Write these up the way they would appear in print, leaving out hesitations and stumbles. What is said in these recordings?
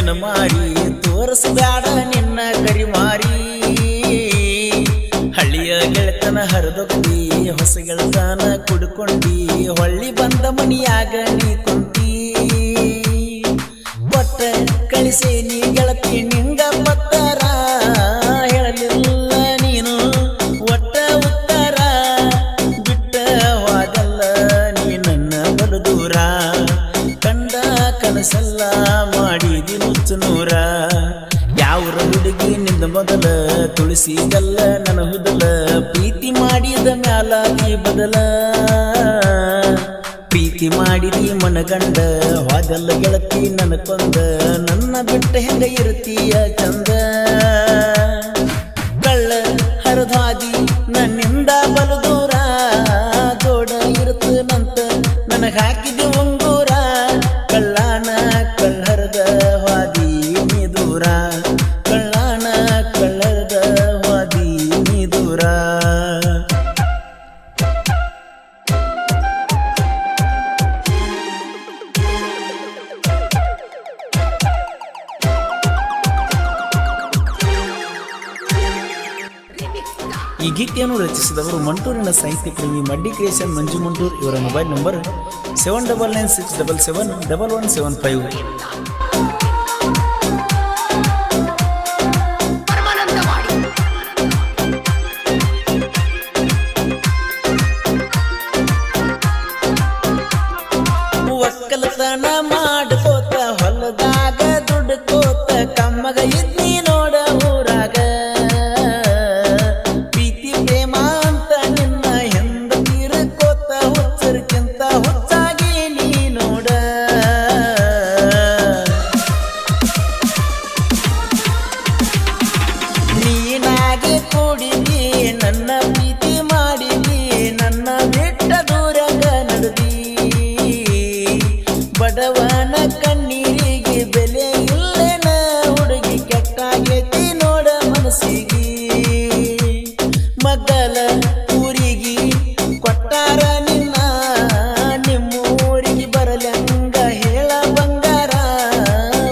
ನಿನ್ನ ಮಾರಿ ತೋರಿಸಬ್ಯಾಡ ನಿನ್ನ ಕರಿಮಾರಿ ಹಳ್ಳಿಯ ಗೆಳೆತನ ಹರಿದೊಗ್ತಿ ಹೊಸ ಗೆಳತನ ಕುಡ್ಕೊಂಡಿ ಹೊಳ್ಳಿ ಬಂದ ಮನಿಯಾಗ ನೀ ಕುಂತಿ ಒಟ್ಟ ಕಳಿಸೇ ನೀ ಗೆಳತಿ ನಿಂಗ ಪತ್ತರ ಹೇಳಲಿಲ್ಲ ನೀನು ಒಟ್ಟ ಉತ್ತರ ಬಿಟ್ಟ ಹೋದಲ್ಲ ನೀ ನನ್ನ ಬಲು ದೂರ ಕಂಡ ಕನಸಲ್ಲ ಮಾಡಿದಿ ನುಚ್ಚು ನೂರ ಯಾವ್ರ ಹುಡುಗಿ ನಿಂದ ಮೊದಲ ತುಳಸಿದಲ್ಲ ನನ್ನ ಹುದಲ ಪ್ರೀತಿ ಮಾಡಿದ ಮ್ಯಾಲಾಗಿ ಬದಲ ಪ್ರೀತಿ ಮಾಡಿದಿ ಮನಗಂಡ ಹೋದಲ್ಲ ಗೆಳತಿ ನನ್ನ ಕೊಂದ ನನ್ನ ಬಿಟ್ಟ ಹೆಂಗ ಇರ್ತೀಯ ಚಂದ ಕಳ್ಳ ಹರದಾದಿ ನನ್ನಿಂದ ಬಲು ದೂರ ಜೋಡ ಇರುತ್ತನಂತ ನನಗ ಹಾಕಿದಿ ಉಂಗೂರ ಕಳ್ಳಾನ ಕಳ್ಳರದ ಹಾದಿ ನೀ ದೂರ ಕಳ್ಳಾನ ಕಳ್ಳರದ ಹಾದಿ ನೀ ದೂರ ಈ ಗೀತೆಯನ್ನು ರಚಿಸಿದವರು ಮಂಟೂರಿನ ಸಾಹಿತ್ಯ ಪ್ರೇಮಿ ಮಡ್ಡಿ ಕ್ರಿಯೇಷನ್ ಮಂಜು ಮಂಟೂರ್ ಇವರ ಮೊಬೈಲ್ ನಂಬರ್ 7996771175. ಒಕ್ಕಲತನ ಮಾಡ್ಕೋತ ಹೊಲದಾಗ ದುಡ್ಕೋತ ಕಮ್ಮಗ ಇದ್ನಿ ನೋಡ ಊರಾಗ ಪ್ರೀತಿ ಪ್ರೇಮ ಅಂತ ನಿನ್ನ ಹೆಂದ ತೀರ್ಕೋತ ಹುಚ್ಚರ್ಕಿಂತ ಹುಚ್ಚಾಗಿ ನೀ ನೋಡ ನೀನಾಗೆ ಕೂಡಿದಿ ನನ್ನ ಪ್ರೀತಿ ಮಾಡಿದಿ ನನ್ನ ಬಿಟ್ಟ ದೂರಗ ನಡೆದಿ ಬಡವನ ಕಣ್ಣೀರಿಗೆ ಬೆಲೆ ಇಲ್ಲೇನ ಹುಡುಗಿ ಕೆಟ್ಟಾಗೈತಿ ನೋಡ ಮನಸ್ಸಿಗೆ ಮಗಲ ಊರಿಗೆ ಕೊಟ್ಟಾರ ನಿನ್ನ ನಿಮ್ಮೂರಿಗೆ ಬರಲಂಗ ಹೇಳ ಬಂಗಾರ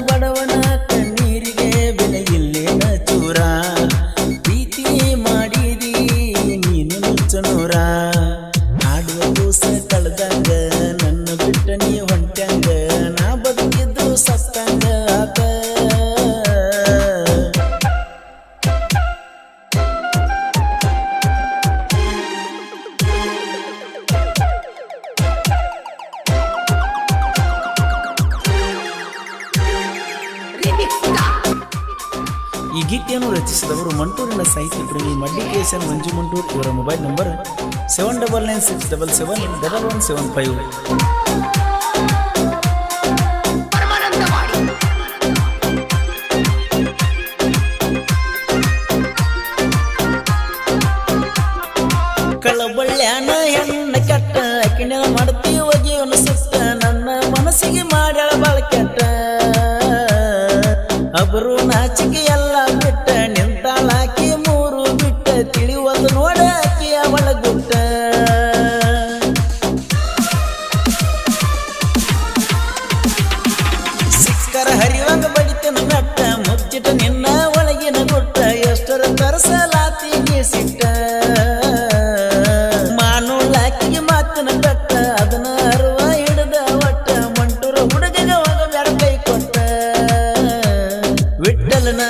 ಬಡವನ ಕಣ್ಣೀರಿಗೆ ಬೆಲೆ ಇಲ್ಲೇನ ಚೂರ ಪ್ರೀತಿ ಮಾಡಿದಿ ನೀನು ನುಚ್ಚನೂರ ಆಡುವ ಕೂಸ ಕಳೆದಂಗ ನನ್ನ ಬಿಟ್ಟ ನೀ ಹೊಂಟಂಗ ನಾ ಬದುಕಿದ್ರು ಸತ್ತಂಗ ಆತ ಈ ಗೀತೆಯನ್ನು ರಚಿಸಿದವರು ಮಂಟೂರಿನ ಸಾಹಿತ್ಯ ಪ್ರೇಮಿ ಮಡ್ಡಿ ಕ್ರಿಯೇಷನ್ ಮಂಜು ಮಂಟೂರ್ ಇವರ ಮೊಬೈಲ್ ನಂಬರ್ 7996771175. ಕಳಬಳ್ಳ್ಯಾನ ಹೆಣ್ಣ ಕೆಟ್ಟ ಅಕಿನ ಮಾಡ್ತಿ ಒಗಿಯವನು ಸುತ್ತ ನನ್ನ ಮನಸ್ಸಿಗೆ ಮಾಡ್ಯಾಳ ಬಾಳ ಕೆಟ್ಟ ಅಬರು ನಾಚಿಕೆ ಎಲ್ಲ ಬಿಟ್ಟ ನಿಂತಾಳಾಕಿ ಮೂರು ಬಿಟ್ಟ ತಿಳಿವದು ನೋಡ ಆಕಿಯ ಒಳಗುಟ್ಟ ಸಿಕ್ಕರ ಹರಿವಂಗ ಬಡಿತನ ಮೆಟ್ಟ ಮುಚ್ಚಿಟ ನಿನ್ನ ಒಳಗಿನ ಗುಟ್ಟ ಎಷ್ಟರ ತರಸಲಾತಿ ಸಿಟ್ಟ ಮಾನುಳ್ಳಾಕಿಗೆ ಮಾತಿನ ಕಟ್ಟ ಅದನ್ನ ಅರುವ ಹಿಡಿದ ಒಟ್ಟ ಮಂಟೂರ ಹುಡುಗಗ ಹೋಗಬ್ಯಾಡ ಕೈ ಕೊಟ್ಟ ವಿಠಲನ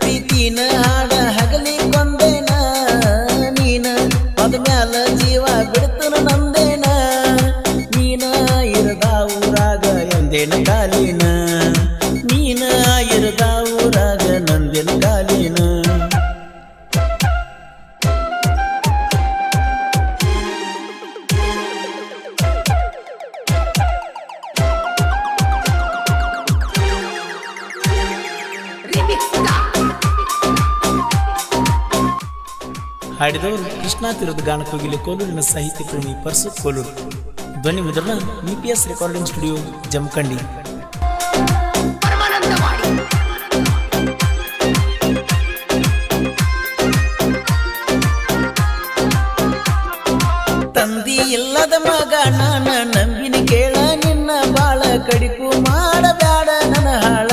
ಪ್ರೀತಿನ ಹಾಡ ಹಗಲಿ ಕೊಂದೇನ ನೀನ ಅದ ಮ್ಯಾಲ ಜೀವ ಬಿಡ್ತನ ನಂದೇನ ನೀನ ಇರದ ಊರಾಗ ಎಂದೇನ ಕಾಲಿನ ನೀನ ಇರದ ಊರಾಗ ನಂದೇನ ಕಾಲಿನ ಹಾಡಿದವರು ಕೃಷ್ಣಾ ತೀರದ ಗಾನಕೋಗಿಲೆ ಕೋಲೂರಿನ ಸಾಹಿತ್ಯ ಪ್ರೇಮಿ ಪರ್ಸು ಕೋಲೂರು. ಧ್ವನಿ ಮುದ್ರಣ UPS ರೆಕಾರ್ಡಿಂಗ್ ಸ್ಟುಡಿಯೋ ಜಮಖಂಡಿ. ತಂದಿ ಇಲ್ಲದ ಮಗ ನಾನ ನಂಬಿನಿ ಕೇಳ ನಿನ್ನ ಬಾಳ ಕಡಿಕು ಮಾಡಬ್ಯಾಡ ನನ್ನ ಹಾಳ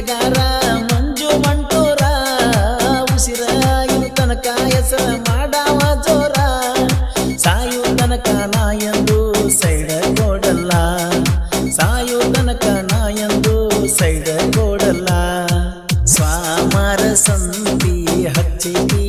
ಸಾಹಿತ್ಯಗಾರ ಮಂಜು ಮಂಟೂರ ಉಸಿರಾಯು ತನಕ ಹೆಸರ ಮಾಡಾವ ಜೋರ ಸಾಯು ತನಕ ನಾ ಎಂದು ಸೈಡ ಕೊಡಲ್ಲ ಸಾಯು ತನಕ ನಾ ಎಂದು ಸೈಡ ಕೊಡಲ್ಲ ಸ್ವಾಮರ ಸಂತಿ ಹಚ್ಚಿದಿ